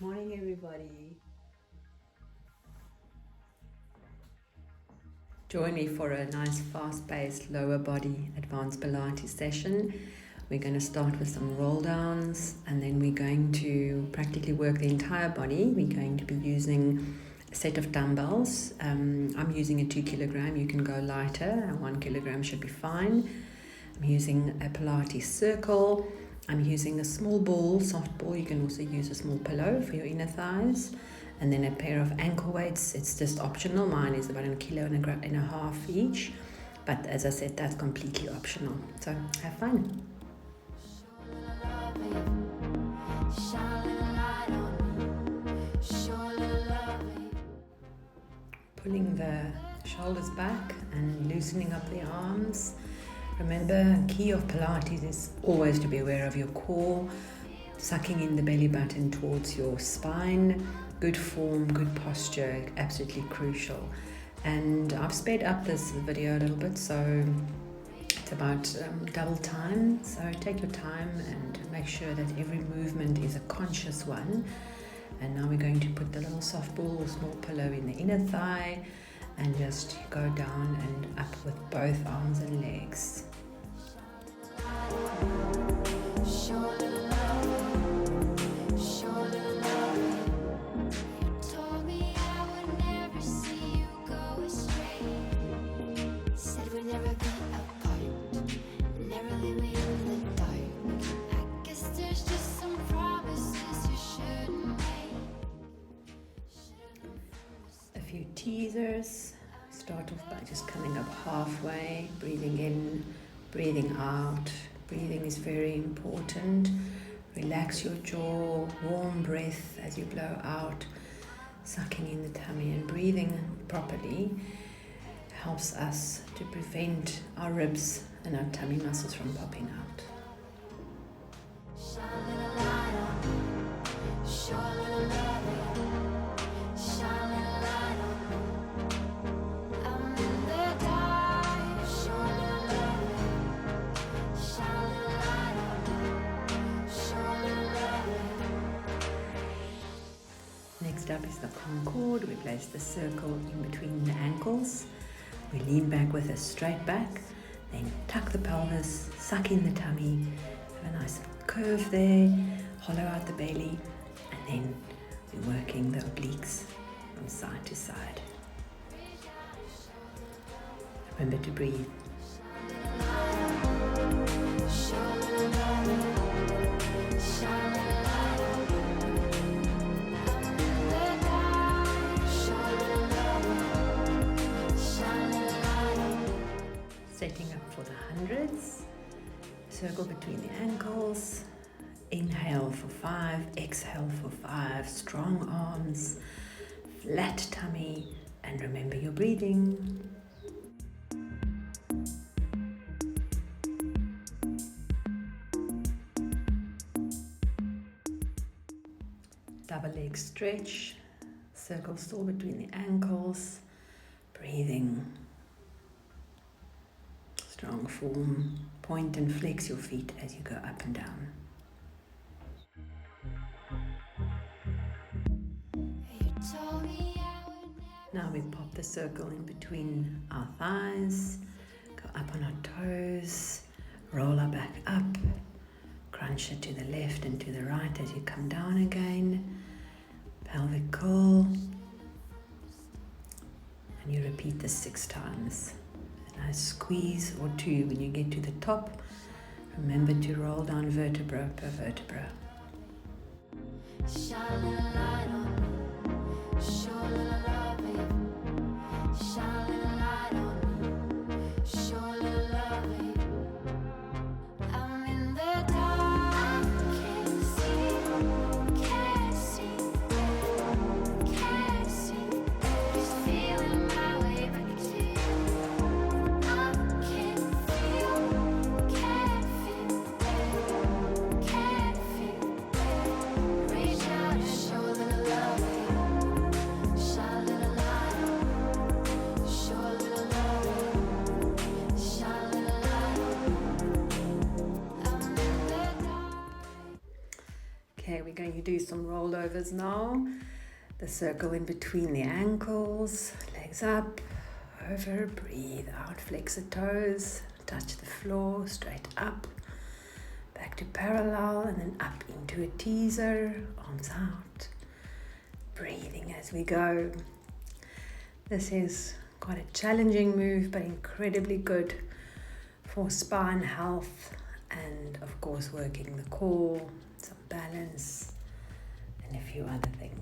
Morning, everybody. Join me for a nice fast-paced lower body advanced Pilates session. We're going to start with some roll downs and then we're going to practically work the entire body. We're going to be using a set of dumbbells. I'm using a 2 kilogram. You can go lighter. 1 kilogram should be fine. I'm using a Pilates circle. I'm using a small ball, soft ball. You can also use a small pillow for your inner thighs. And then a pair of ankle weights. It's just optional. Mine is about 1.5 kilos each. But as I said, that's completely optional. So have fun. Pulling the shoulders back and loosening up the arms. Remember, key of Pilates is always to be aware of your core, sucking in the belly button towards your spine. Good form, good posture, absolutely crucial. And I've sped up this video a little bit, so it's about double time. So take your time and make sure that every movement is a conscious one. And now we're going to put the little soft ball or small pillow in the inner thigh and just go down and up with both arms and legs. A few teasers. Start off by just coming up halfway, breathing in, breathing out. Breathing is very important. Relax your jaw, warm breath as you blow out, sucking in the tummy, and breathing properly helps us to prevent our ribs and our tummy muscles from popping out. Next up is the Concord. We place the circle in between the ankles. We lean back with a straight back, then tuck the pelvis, suck in the tummy, have a nice curve there, hollow out the belly, and then we're working the obliques from side to side. Remember to breathe. Setting up for the hundreds. Circle between the ankles. Inhale for 5, exhale for 5. Strong arms, flat tummy, and remember your breathing. Double leg stretch. Circle still between the ankles. Breathing. Strong form. Point and flex your feet as you go up and down. Now we pop the circle in between our thighs, go up on our toes, roll our back up, crunch it to the left and to the right as you come down again, pelvic curl, and you repeat this 6 times. A nice squeeze or 2 when you get to the top. Remember to roll down vertebra per vertebra. Shoulder holdovers now. The circle in between the ankles, legs up, over, breathe out, flex the toes, touch the floor, straight up, back to parallel, and then up into a teaser, arms out, breathing as we go. This is quite a challenging move, but incredibly good for spine health and of course working the core, some balance, and a few other things.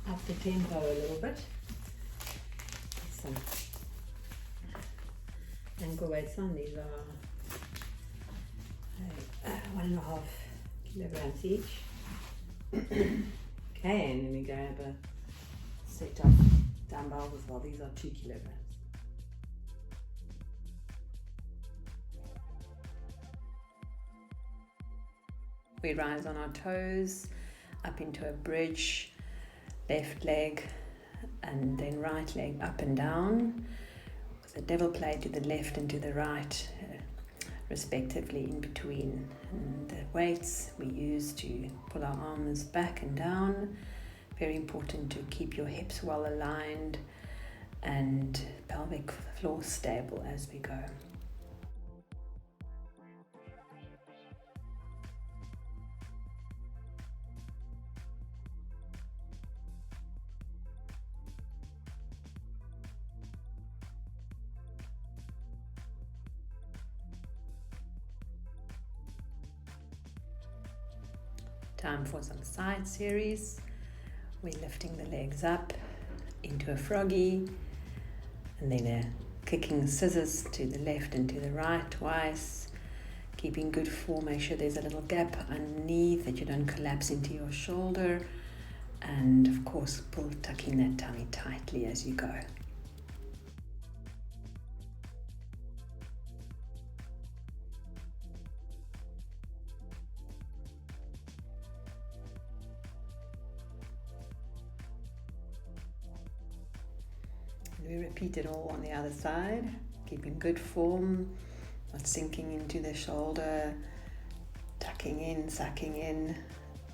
Up the tempo a little bit. Some ankle weights on. These are 1.5 kilograms each. Okay, and then we grab a set of dumbbells as well. These are 2 kilograms. We rise on our toes, up into a bridge, left leg and then right leg up and down with a devil play to the left and to the right, respectively in between. And the weights we use to pull our arms back and down. Very important to keep your hips well aligned and pelvic floor stable as we go. Time for some side series. We're lifting the legs up into a froggy and then a kicking scissors to the left and to the right twice. Keeping good form, make sure there's a little gap underneath that you don't collapse into your shoulder, and of course tucking that tummy tightly as you go. We repeat it all on the other side, keeping good form, not sinking into the shoulder, tucking in, sucking in,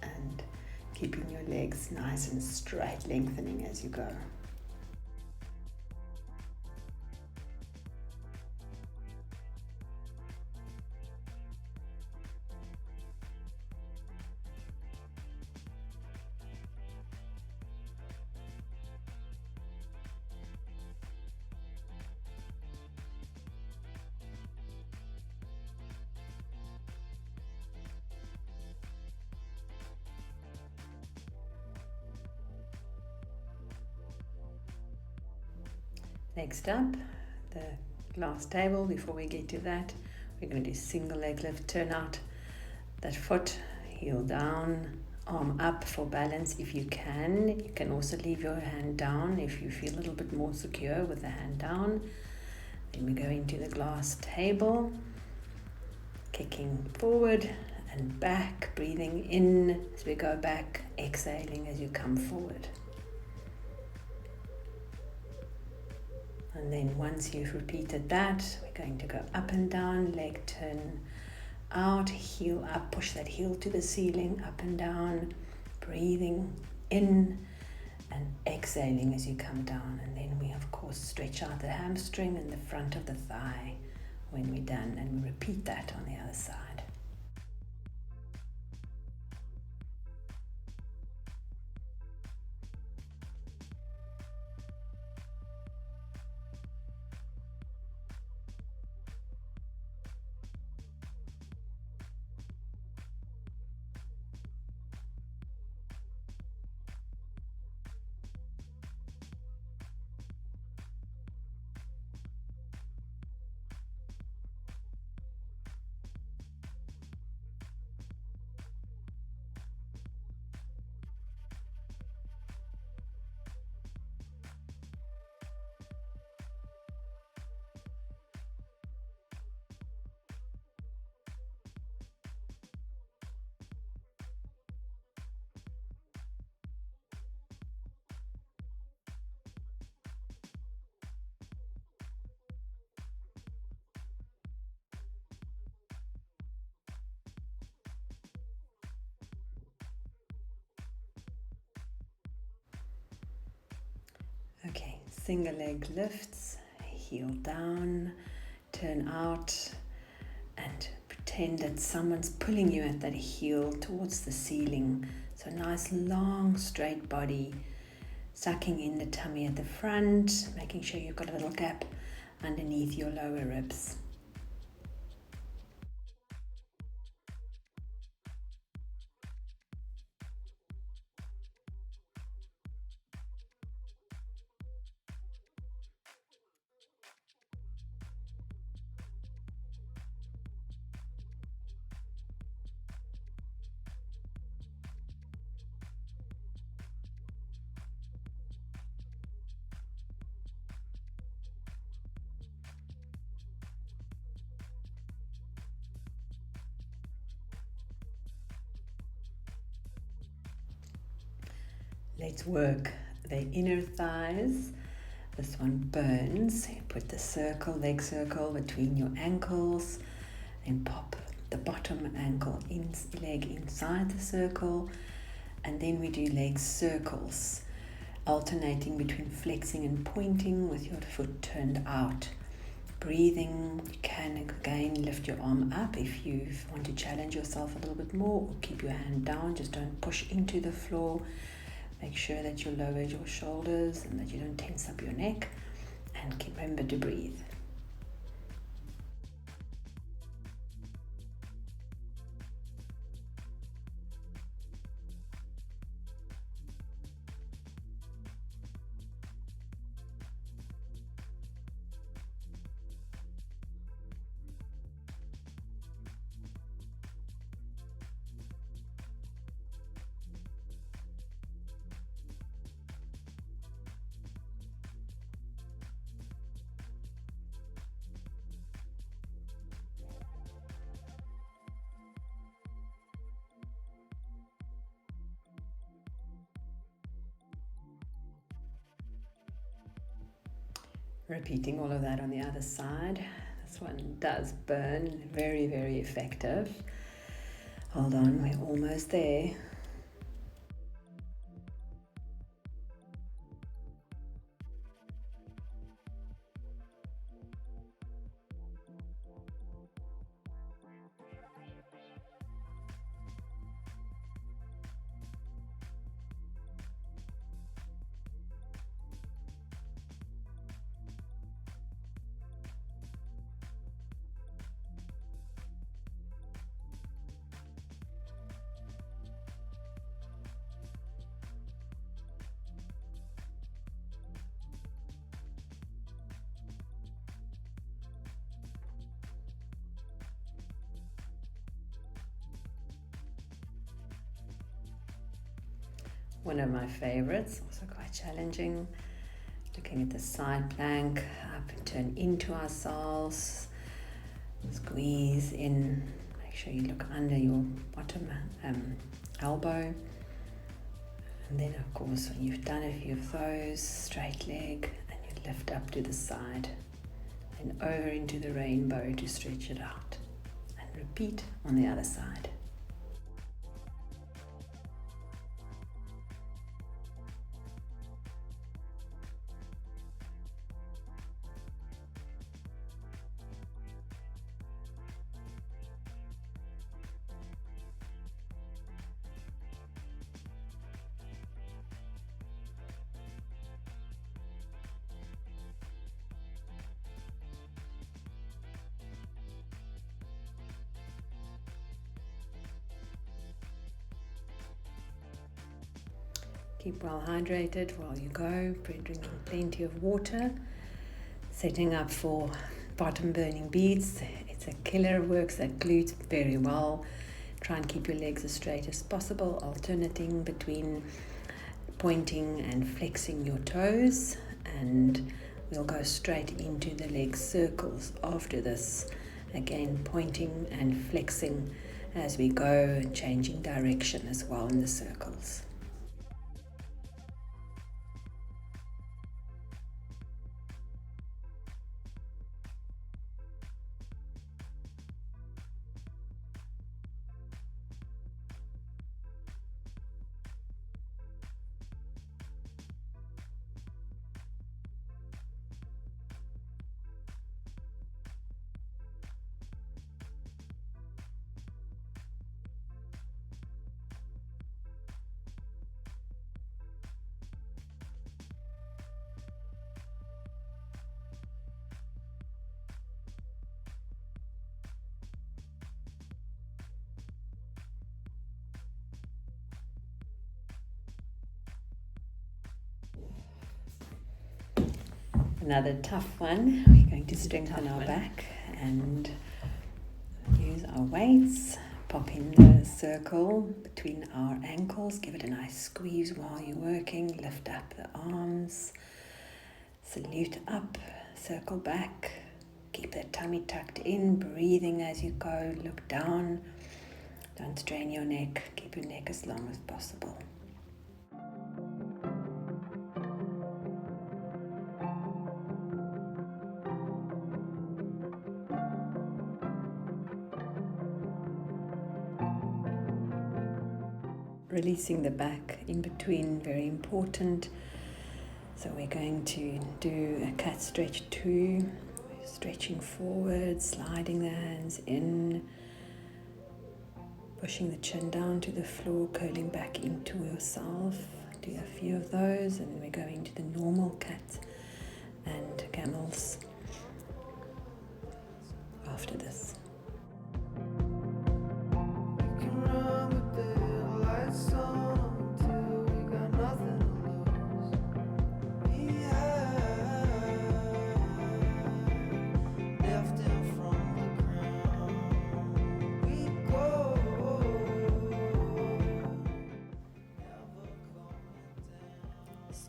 and keeping your legs nice and straight, lengthening as you go. Next up, the glass table. Before we get to that, we're going to do single leg lift, turn out that foot, heel down, arm up for balance if you can. You can also leave your hand down if you feel a little bit more secure with the hand down. Then we go into the glass table, kicking forward and back, breathing in as we go back, exhaling as you come forward. And then once you've repeated that, we're going to go up and down, leg turn out, heel up, push that heel to the ceiling, up and down, breathing in and exhaling as you come down. And then we of course stretch out the hamstring and the front of the thigh when we're done, and we repeat that on the other side. Okay, single leg lifts, heel down, turn out, and pretend that someone's pulling you at that heel towards the ceiling. So nice long straight body, sucking in the tummy at the front, making sure you've got a little gap underneath your lower ribs. Let's work the inner thighs. This one burns. You put the leg circle between your ankles and pop the bottom leg inside the circle. And then we do leg circles, alternating between flexing and pointing with your foot turned out. Breathing, you can again lift your arm up if you want to challenge yourself a little bit more, or keep your hand down, just don't push into the floor. Make sure that you lower your shoulders and that you don't tense up your neck, and remember to breathe. Repeating all of that on the other side. This one does burn, very, very effective. Hold on, we're almost there. One of my favorites, also quite challenging. Looking at the side plank, up and turn into ourselves. Squeeze in, make sure you look under your bottom elbow. And then of course when you've done a few of those, straight leg, and you lift up to the side and over into the rainbow to stretch it out. And repeat on the other side. Keep well hydrated while you go, drinking plenty of water. Setting up for bottom burning beats. It's a killer, works that glutes very well. Try and keep your legs as straight as possible, alternating between pointing and flexing your toes, and we'll go straight into the leg circles after this. Again, pointing and flexing as we go, changing direction as well in the circles. Another tough one. We're going to strengthen our back and use our weights. Pop in the circle between our ankles. Give it a nice squeeze while you're working. Lift up the arms. Salute up. Circle back. Keep the tummy tucked in. Breathing as you go. Look down. Don't strain your neck. Keep your neck as long as possible. Releasing the back in between, very important. So we're going to do a cat stretch 2, stretching forward, sliding the hands in, pushing the chin down to the floor, curling back into yourself. Do a few of those, and then we're going to the normal cat and camels after this.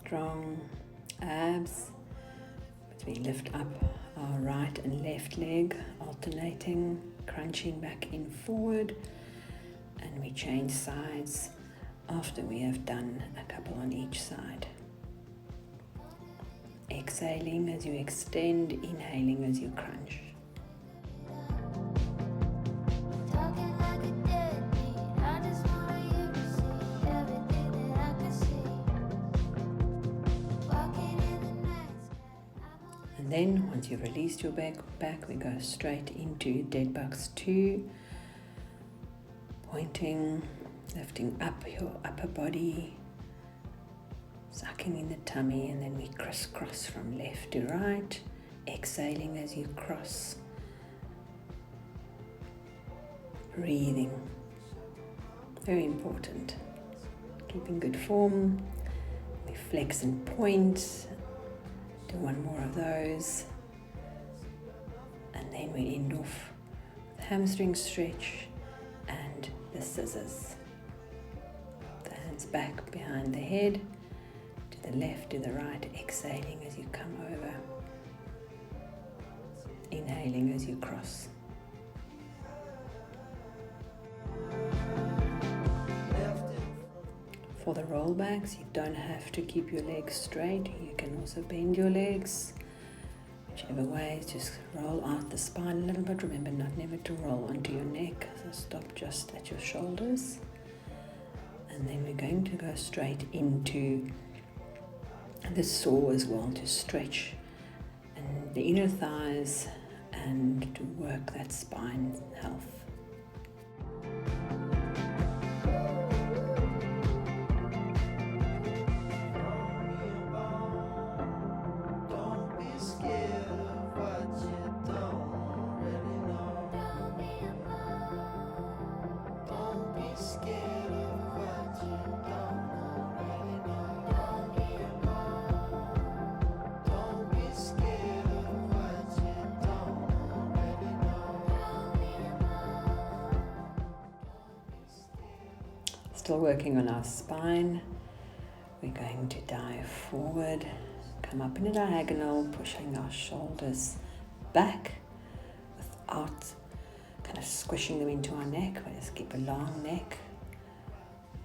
Strong abs as we lift up our right and left leg, alternating, crunching back in forward, and we change sides after we have done a couple on each side. Exhaling as you extend, inhaling as you crunch. Then, once you've released your back, we go straight into dead bugs 2. Pointing, lifting up your upper body, sucking in the tummy, and then we crisscross from left to right, exhaling as you cross. Breathing, very important. Keeping good form. We flex and point. Do one more of those, and then we end off with hamstring stretch and the scissors. The hands back behind the head, to the left, to the right, exhaling as you come over, inhaling as you cross. For the rollbacks, you don't have to keep your legs straight. You can also bend your legs. Whichever way, just roll out the spine a little bit. Remember never to roll onto your neck. So stop just at your shoulders. And then we're going to go straight into the saw as well, to stretch and the inner thighs and to work that spine health. Still working on our spine. We're going to dive forward, come up in a diagonal, pushing our shoulders back without kind of squishing them into our neck. We just keep a long neck,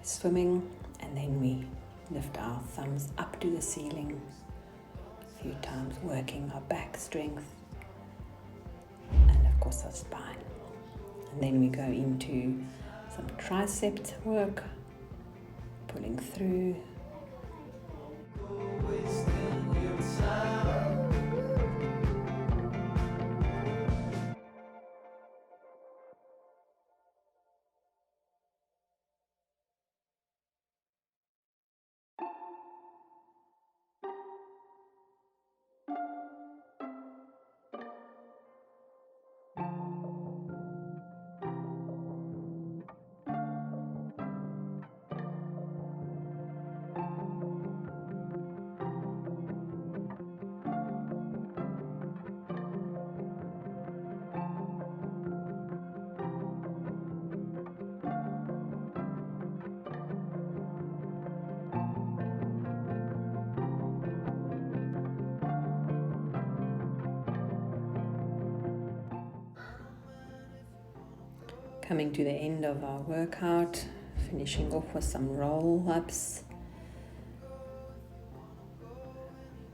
swimming, and then we lift our thumbs up to the ceiling a few times, working our back strength and of course our spine. And then we go into some tricep work, pulling through. Coming to the end of our workout, finishing off with some roll-ups.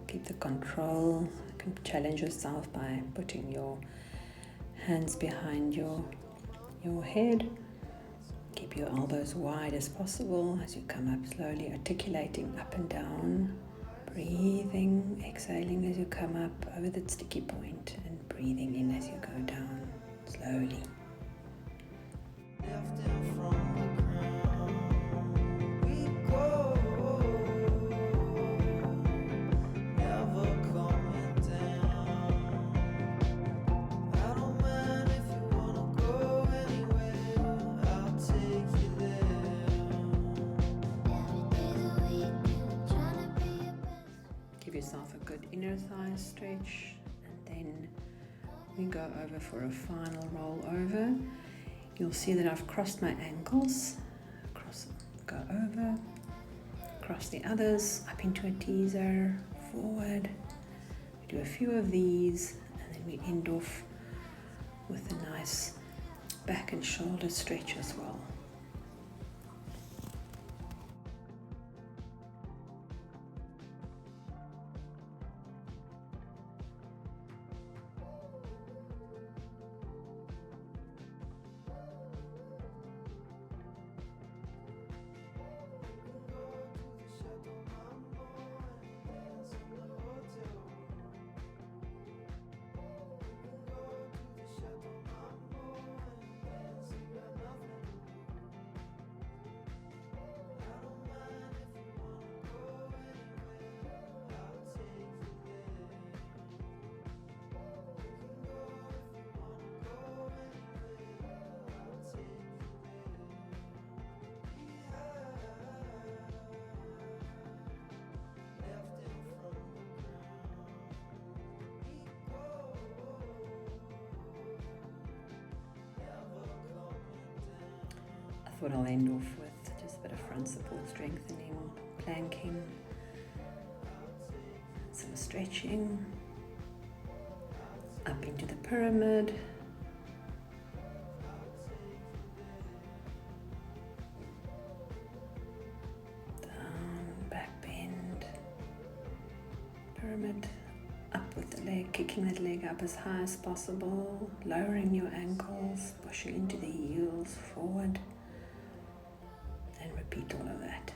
Keep the control. You can challenge yourself by putting your hands behind your head. Keep your elbows wide as possible as you come up slowly, articulating up and down. Breathing, exhaling as you come up over that sticky point, and breathing in as you go down slowly. Give yourself a good inner thigh stretch, and then we go over for a final roll over. You'll see that I've crossed my ankles, go over, cross the others, up into a teaser, forward. We do a few of these, and then we end off with a nice back and shoulder stretch as well. What I'll end off with just a bit of front support strengthening, planking, some stretching, up into the pyramid, down, back bend, pyramid, up with the leg, kicking that leg up as high as possible, lowering your ankles, pushing into the heels, forward. And repeat all of that.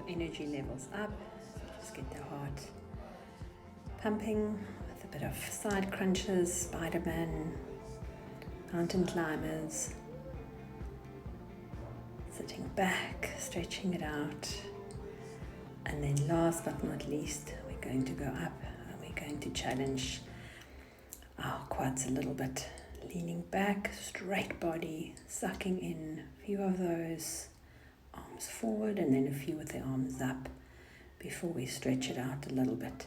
Energy levels up, so just get the heart pumping with a bit of side crunches, Spider-Man, mountain climbers, sitting back, stretching it out. And then last but not least, we're going to go up and we're going to challenge our quads a little bit. Leaning back, straight body, sucking in a few of those, arms forward and then a few with the arms up before we stretch it out a little bit.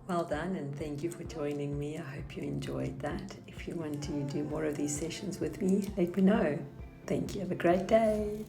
Well done, and thank you for joining me. I hope you enjoyed that. If you want to do more of these sessions with me, let me know. Thank you. Have a great day.